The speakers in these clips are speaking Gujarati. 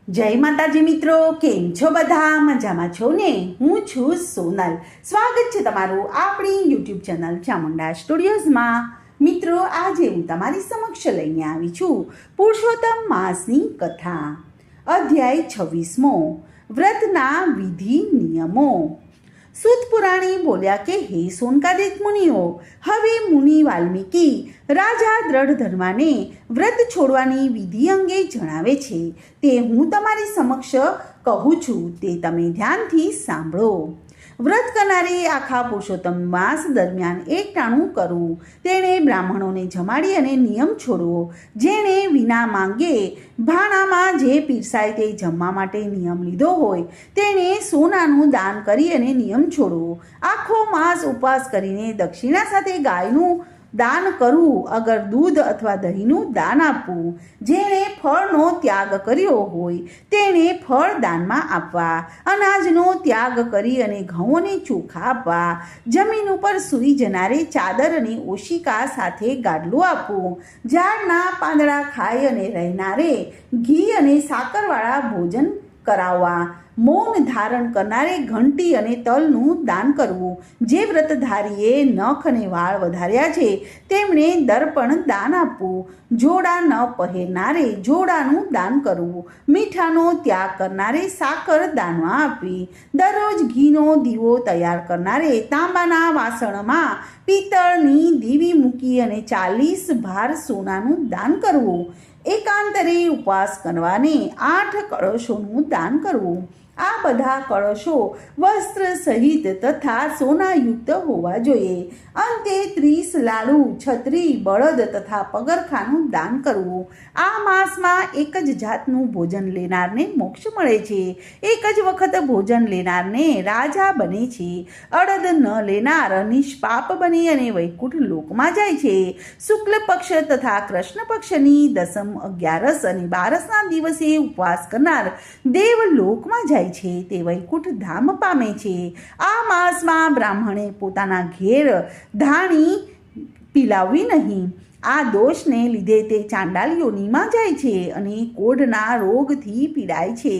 જય માતાજી મિત્રો, કેમ છો બધા? મજામાં છો ને? હું છું સોનલ. સ્વાગત છે તમારું આપણી યુટ્યુબ ચેનલ ચામુંડા સ્ટુડિયોઝમાં. મિત્રો, આજે હું તમારી સમક્ષ લઈને આવી છું પુરુષોત્તમ માસની કથા. અધ્યાય 26મો, વ્રતના વિધિ નિયમો. સૂત પુરાણી બોલ્યા કે હે સોનકાદિક મુનિઓ, હવે મુનિ વાલ્મીકી રાજા દ્રઢધર્માને વ્રત છોડવાની વિધિ અંગે જણાવે છે. તે હું તમારી સમક્ષ કહું છું, તે તમે ધ્યાનથી સાંભળો. વ્રત કરનારે આખા પુરુષોત્તમ માસ દરમિયાન એક ટાણું કરવું, તેણે બ્રાહ્મણોને જમાડી અને નિયમ છોડવો. જેણે વિના માંગે ભાણામાં જે પીરસાય તે જમવા માટે નિયમ લીધો હોય, તેણે સોનાનું દાન કરી અને નિયમ છોડવો. આખો માસ ઉપવાસ કરીને દક્ષિણા સાથે ગાયનું દાન કરવું, અગર દૂધ અથવા દહીંનું દાન આપવું. જેણે ફળનો ત્યાગ કર્યો હોય તેણે ફળ દાનમાં આપવા. અનાજનો ત્યાગ કરી અને ઘઉં અને ચોખા આપવા. જમીન ઉપર સૂઈ જનારે ચાદર અને ઓશિકા સાથે ગાડલું આપવું. ઝાડના પાંદડા ખાઈ અને રહેનારે ઘી અને સાકરવાળા ભોજન કરાવવા. મૌન ધારણ કરનારે ઘંટી અને તલનું દાન કરવું. જે વ્રતધારીએ નખ અને વાળ વધાર્યા છે તેમણે દર્પણ દાન આપવું. જોડા ન પહેરનારે જોડાનું દાન કરવું. મીઠાનો ત્યાગ કરનારે સાકર દાનમાં આપવી. દરરોજ ઘીનો દીવો તૈયાર કરનારે તાંબાના વાસણમાં પિત્તળની દીવી મૂકી અને 40 ભાર સોનાનું દાન કરવું. એકાંતરે ઉપવાસ કરવાને 8 કળશોનું દાન કરવું. આ બધા કળશો વસ્ત્ર સહિત તથા સોનાયુક્ત હોવા જોઈએ. અંતે 30 લાડુ, છત્રી, બળદ તથા પગરખાનું દાન કરવું. આ માસમાં એક જ જાતનું ભોજન લેનારને મોક્ષ મળે છે. એક જ વખત ભોજન લેનારને રાજા બને છે. અડદ ન લેનાર નિષ્પાપ બની અને વૈકુંઠ લોકમાં જાય છે. શુક્લ પક્ષ તથા કૃષ્ણ પક્ષની દસમ, 11 અને 12ના દિવસે ઉપવાસ કરનાર દેવ લોકમાં જાય છે. તે વૈકુંઠ ધામ પામે છે. આ માસમાં બ્રાહ્મણે પોતાના ઘેર ધાણી પીલાવવી નહીં. આ દોષને લીધે તે ચાંડાલ યોનિમાં જાય છે અને કોઢના રોગથી પીડાય છે.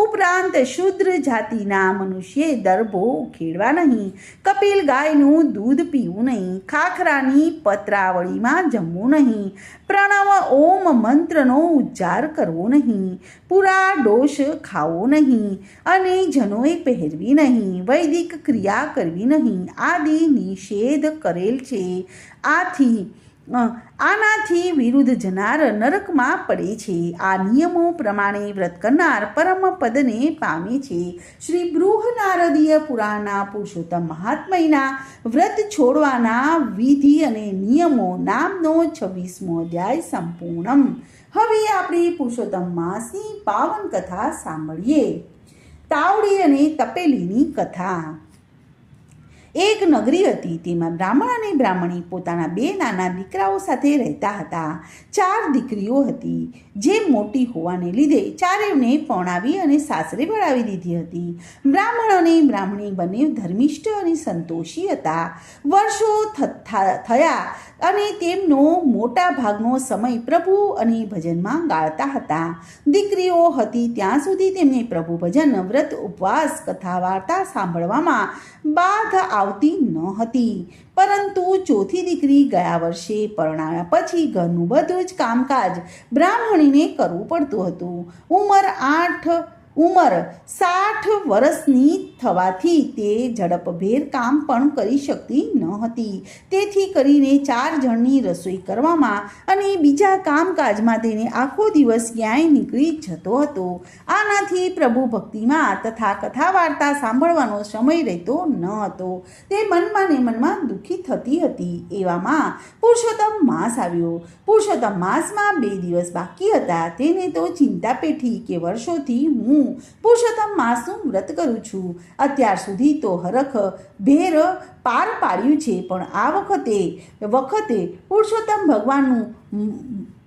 ઉપરાંત શુદ્ર જાતિના મનુષ્યે દર્ભો ઉખેડવા નહીં. કપિલ ગાયનું દૂધ પીવું નહીં. ખાખરાની પત્રાવળીમાં જમવું નહીં. પ્રણવ ઓમ મંત્રનો ઉચ્ચાર કરવો નહીં. પૂરા ડોશ ખાવો નહીં અને જનોએ પહેરવી નહીં. વૈદિક ક્રિયા કરવી નહીં આદિ નિષેધ કરેલ છે. આનાથી વિરુદ્ધ જનાર નરકમાં પડે છે. આ નિયમો પ્રમાણે વ્રત કરનાર પરમ પદને પામે છે. શ્રી બૃહનારદીય પુરાણના પુરુષોત્તમ મહાત્મયના વ્રત છોડવાના વિધિ અને નિયમો નામનો 26મો અધ્યાય સંપૂર્ણ. હવે આપણે પુરુષોત્તમ માસની પાવન કથા સાંભળીએ. તાવડી અને તપેલીની કથા. એક નગરી હતી. તેમાં બ્રાહ્મણ અને બ્રાહ્મણી પોતાના 2 નાના દીકરાઓ સાથે રહેતા હતા. 4 દીકરીઓ હતી, જે મોટી હોવાને લીધે ચારેયને પરણાવી અને સાસરે વળાવી દીધી હતી. બ્રાહ્મણ અને બ્રાહ્મણી બંને ધર્મિષ્ઠ અને સંતોષી હતા. વર્ષો થયા અને તેમનો મોટા ભાગનો સમય પ્રભુ અને ભજનમાં ગાળતા હતા. દીકરીઓ હતી ત્યાં સુધી તેમને પ્રભુ ભજન, વ્રત, ઉપવાસ, કથા વાર્તા સાંભળવામાં બાધ આવતી ન હતી. પરંતુ ચોથી દીકરી ગયા વર્ષે પરણાવ્યા પછી ઘરનું બધું જ કામકાજ બ્રાહ્મણીને કરવું પડતું હતું. ઉંમર 60 વર્ષની થવાથી તે ઝડપભેર કામ પણ કરી શકતી ન હતી. તેથી કરીને 4 જણની રસોઈ કરવામાં અને બીજા કામકાજમાં તેને આખો દિવસ ક્યાંય નીકળી જતો હતો. આનાથી પ્રભુ ભક્તિમાં તથા કથા વાર્તા સાંભળવાનો સમય રહેતો ન હતો. તે મનમાં ને મનમાં દુઃખી થતી હતી. એવામાં પુરુષોત્તમ માસ આવ્યો. પુરુષોત્તમ માસમાં 2 દિવસ બાકી હતા. તેને તો ચિંતા પેઠી કે વર્ષોથી હું પુરુષોત્તમ માસનું વ્રત કરું છું. અત્યાર સુધી તો હરખ ભેર પાર પાડ્યું છે, પણ આ વખતે પુરુષોત્તમ ભગવાનનું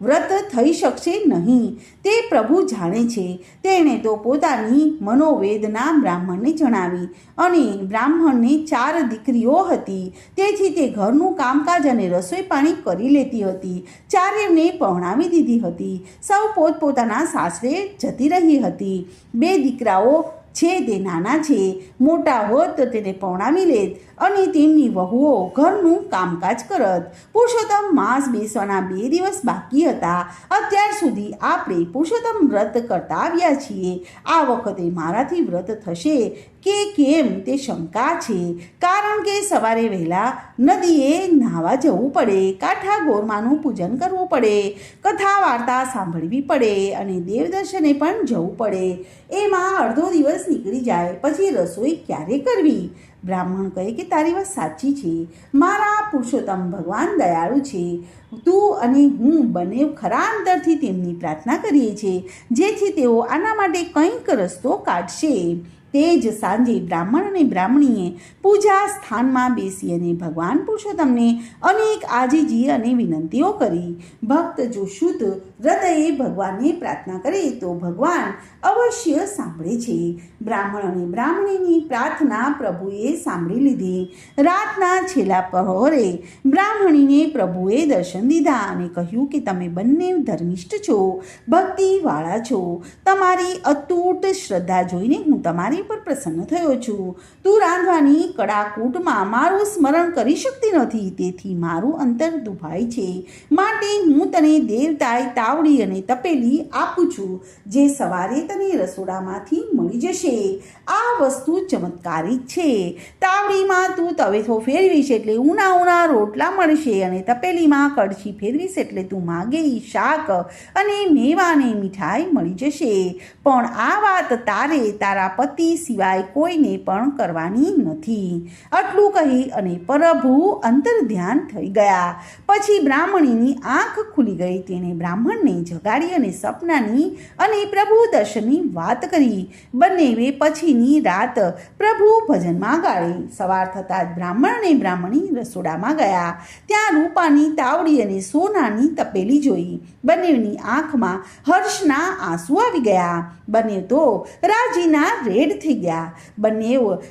વ્રત થઈ શકશે નહીં, તે પ્રભુ જાણે છે. તેણે તો પોતાની મનોવેદના બ્રાહ્મણને જણાવી, અને બ્રાહ્મણને 4 દીકરીઓ હતી, તેથી તે ઘરનું કામકાજ અને રસોઈ પાણી કરી લેતી હતી. ચારેયને પરણાવી દીધી હતી. સૌ પોતપોતાના સાસરે જતી રહી હતી. 2 દીકરાઓ છે તે નાના છે, મોટા હોત તો તેને પરણાવી લેત અને તેમની વહુઓ ઘરનું કામકાજ કરત. પુરુષોત્તમ માસ બેસવાના 2 દિવસ બાકી હતા. અત્યાર સુધી આપણે પુરુષોત્તમ વ્રત કરતા આવ્યા છીએ. આ વખતે મારાથી વ્રત થશે કે કેમ તે શંકા છે, કારણ કે સવારે વહેલા નદીએ નહાવા જવું પડે, કાંઠા ગોરમાનું પૂજન કરવું પડે, કથા વાર્તા સાંભળવી પડે અને દેવદર્શને પણ જવું પડે. એમાં અડધો દિવસ નીકળી જાય, પછી રસોઈ ક્યારે કરવી? બ્રાહ્મણ કહે કે તારી વાત સાચી છે. મારા પુરુષોત્તમ ભગવાન દયાળુ છે. તું અને હું બંને ખરા અંતરથી તેમની પ્રાર્થના કરીએ છીએ, જેથી તેઓ આના માટે કંઈક રસ્તો કાઢશે. તે જ સાંજે બ્રાહ્મણ અને બ્રાહ્મણીએ પૂજા સ્થાનમાં બેસી અને ભગવાન પુરુષોત્તમને અનેક આજીજી અને વિનંતીઓ કરી. ભક્ત જો શુદ્ધ હૃદયે ભગવાનને પ્રાર્થના કરે તો ભગવાન અવશ્ય સાંભળે છે. બ્રાહ્મણ અને બ્રાહ્મણીની પ્રાર્થના પ્રભુએ સાંભળી લીધી. રાતના છેલ્લા પ્રહરે બ્રાહ્મણીને પ્રભુએ દર્શન દીધા અને કહ્યું કે તમે બંને ધર્મિષ્ઠ છો, ભક્તિવાળા છો. તમારી અતૂટ શ્રદ્ધા જોઈને હું તમારી પર પ્રસન્ન થયો છું. તું રાંધવાની કડાકૂટમાં મારું સ્મરણ કરી શકતી નથી, તેથી મારું અંતર દુભાય છે. માટે હું તને દેવતાય તાવડી અને તપેલી આપું છું, જે સવારે તને રસોડામાંથી મળી જશે. આ વસ્તુ ચમત્કારિક છે. તાવડીમાં તું તવેથો ફેરવીશ એટલે ઉના રોટલા મળશે, અને તપેલીમાં કડછી ફેરવીશ એટલે તું માગેલી શાક અને મેવાની મીઠાઈ મળી જશે. પણ આ વાત તારે તારા પતિ સિવાય કોઈને પણ કરવાની નથી. આટલું કહી અને પ્રભુ અંતર ધ્યાન થઈ ગયા. પછી બ્રાહ્મણીની આંખ ખુલી ગઈ. તેણે બ્રાહ્મણને જગાડી અને સપનાની અને પ્રભુ દર્શનની વાત કરી. બંનેવે પછીની રાત પ્રભુ ભજનમાં ગાળી. સવાર થતાં જ બ્રાહ્મણ અને બ્રાહ્મણી રસોડામાં ગયા. ત્યાં રૂપાની તાવડી અને સોનાની તપેલી જોઈ. બંનેની આંખમાં હર્ષના આંસુ આવી ગયા. બંને તો રાજીના રેડ થઈ ગયા. બંને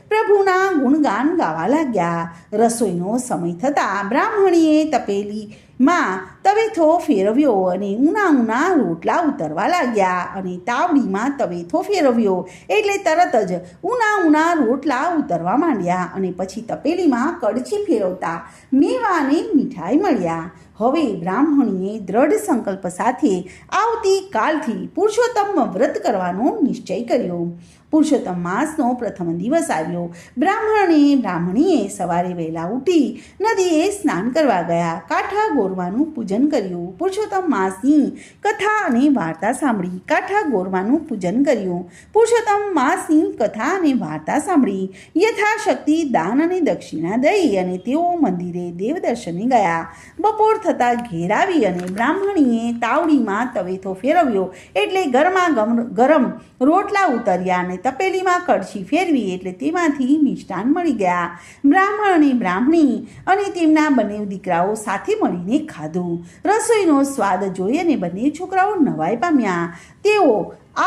પ્રભુના ગુણગાન ગાવા લાગ્યા. રસોઈનો સમય થતાં બ્રાહ્મણીએ તપેલીમાં તવેથો ફેરવ્યો અને ઉના રોટલા ઉતરવા લાગ્યા, અને તાવડીમાં તવેથો ફેરવ્યો એટલે તરત જ ઉના રોટલા ઉતરવા માંડ્યા, અને પછી તપેલીમાં કડછી ફેરવતા મેવા અને મીઠાઈ મળ્યા. હવે બ્રાહ્મણીએ દ્રઢ સંકલ્પ સાથે આવતીકાલથી પુરુષોત્તમ વ્રત કરવાનો નિશ્ચય કર્યો. પુરુષોત્તમ માસનો પ્રથમ દિવસ આવ્યો. બ્રાહ્મણ અને બ્રાહ્મણીએ સવારે વહેલા ઉઠી નદીએ સ્નાન કરવા ગયા. કાંઠા ગોરવાનું પૂજન કર્યું. પુરુષોત્તમ માસની કથા અને વાર્તા સાંભળી. કાંઠા ગોરવાનું પૂજન કર્યું. પુરુષોત્તમ માસની કથા અને વાર્તા સાંભળી. યથાશક્તિ દાન અને દક્ષિણા દઈ અને તેઓ મંદિરે દેવદર્શને ગયા. બપોર થતાં ઘેર આવી અને બ્રાહ્મણીએ તાવડીમાં તવેથો ફેરવ્યો એટલે ગરમ રોટલા ઉતર્યા, અને તપેલીમાં કડછી ફેરવી એટલે તેમાંથી મિષ્ટાન મળી ગયા. બ્રાહ્મણ અને બ્રાહ્મણી અને તેમના બંને દીકરાઓ સાથે મળીને ખાધું. રસોઈનો સ્વાદ જોઈ અને બંને છોકરાઓ નવાઈ પામ્યા. તેઓ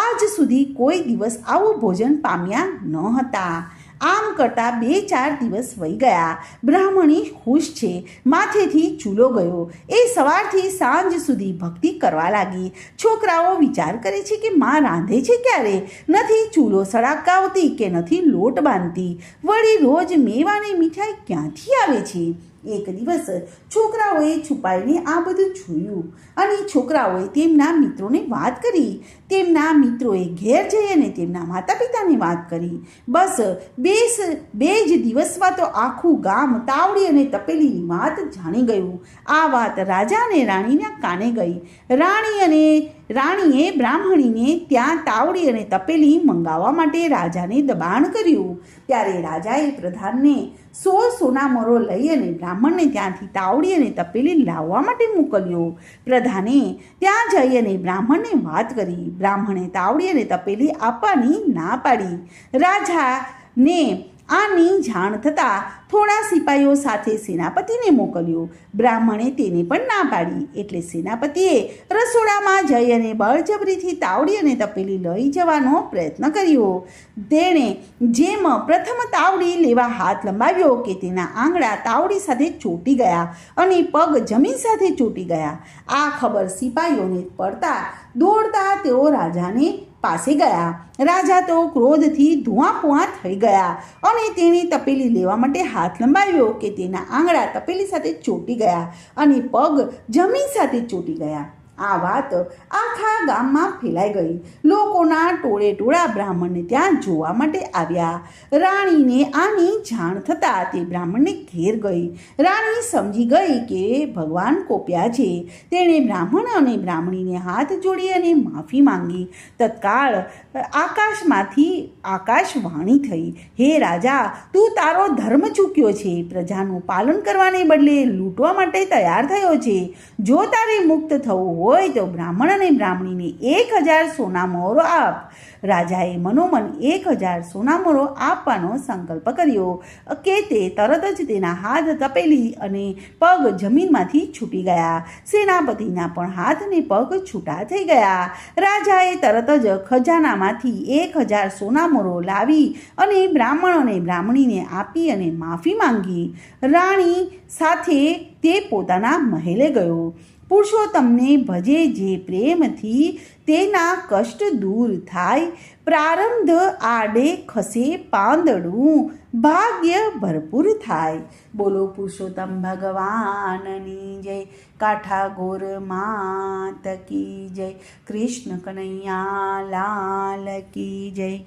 આજ સુધી કોઈ દિવસ આવું ભોજન પામ્યા ન હતા. આમ કરતાં 2-4 દિવસ વહી ગયા. બ્રાહ્મણી ખુશ છે. માથેથી ચૂલો ગયો. એ સવારથી સાંજ સુધી ભક્તિ કરવા લાગી. છોકરાઓ વિચાર કરે છે કે માં રાંધે છે ક્યારે? નથી ચૂલો સળગાવતી કે નથી લોટ બાંધતી. વળી રોજ મેવાની મીઠાઈ ક્યાંથી આવે છે? એક દિવસ છોકરાઓએ છુપાઈને આ બધું જોયું, અને છોકરાઓએ તેમના મિત્રોને વાત કરી. તેમના મિત્રોએ ઘેર જઈ અને તેમના માતા પિતાને વાત કરી. બસ બે જ દિવસમાં તો આખું ગામ તાવડી અને તપેલીની વાત જાણી ગયું. આ વાત રાજા અને રાણીના કાને ગઈ. રાણીએ બ્રાહ્મણીને ત્યાં તાવડી અને તપેલી મંગાવવા માટે રાજાને દબાણ કર્યું. ત્યારે રાજાએ પ્રધાનને 100 સોના મરો લઈ અને બ્રાહ્મણને ત્યાંથી તાવડી અને તપેલી લાવવા માટે મોકલ્યો. પ્રધાને ત્યાં જઈ અને બ્રાહ્મણને વાત કરી. બ્રાહ્મણે તાવડી અને તપેલી આપવાની ના પાડી. રાજાને આની જાણ થતાં થોડા સિપાઈઓ સાથે સેનાપતિને મોકલ્યો. બ્રાહ્મણે તેને પણ ના પાડી, એટલે સેનાપતિએ રસોડામાં જઈ અને બળજબરીથી તાવડી અને તપેલી લઈ જવાનો પ્રયત્ન કર્યો. તેણે જેમ પ્રથમ તાવડી લેવા હાથ લંબાવ્યો કે તેના આંગળા તાવડી સાથે ચોંટી ગયા અને પગ જમીન સાથે ચોંટી ગયા. આ ખબર સિપાઈઓને પડતા દોડતા તેઓ રાજાને પાસે ગયા. રાજા તો ક્રોધથી ધુઆપુઆ થઈ ગયા અને તેણે તપેલી લેવા માટે હાથ લંબાવ્યો કે તેના આંગળા તપેલી સાથે ચોંટી ગયા અને પગ જમીન સાથે ચોંટી ગયા. આ વાત આખા ગામમાં ફેલાઈ ગઈ. લોકોના ટોળે ટોળા બ્રાહ્મણને ત્યાં જોવા માટે આવ્યા. રાણીને આની જાણ થતાં તે બ્રાહ્મણને ઘેર ગઈ. રાણી સમજી ગઈ કે ભગવાન કોપ્યા છે. તેણે બ્રાહ્મણ અને બ્રાહ્મણીને હાથ જોડી અને માફી માંગી. તત્કાળ આકાશમાંથી આકાશવાણી થઈ, હે રાજા, તું તારો ધર્મ ચૂક્યો છે. પ્રજાનું પાલન કરવાને બદલે લૂંટવા માટે તૈયાર થયો છે. જો તારે મુક્ત થવું હોય તો બ્રાહ્મણ અને બ્રાહ્મણીને 1000 સોના મોહરો આપ. રાજાએ મનોમન 1000 સોના મોહરો આપવાનો સંકલ્પ કર્યો કે તે તરત જ તેના હાથ તપેલી અને પગ જમીનમાંથી છૂટી ગયા. સેનાપતિના પણ હાથ અને પગ છૂટા થઈ ગયા. રાજાએ તરત જ ખજાનામાંથી 1000 સોના મોહરો લાવી અને બ્રાહ્મણ અને બ્રાહ્મણીને આપી અને માફી માંગી. રાણી સાથે તે પોતાના મહેલે ગયો. પુરુષોત્તમને ભજે જે પ્રેમથી તેના કષ્ટ દૂર થાય. પ્રારબ્ધ આડે ખસે પાંદડું, ભાગ્ય ભરપૂર થાય. બોલો પુરુષોત્તમ ભગવાનની જય. કાઠાગોર માત કી જય. કૃષ્ણ કનૈયા લાલ કી જય.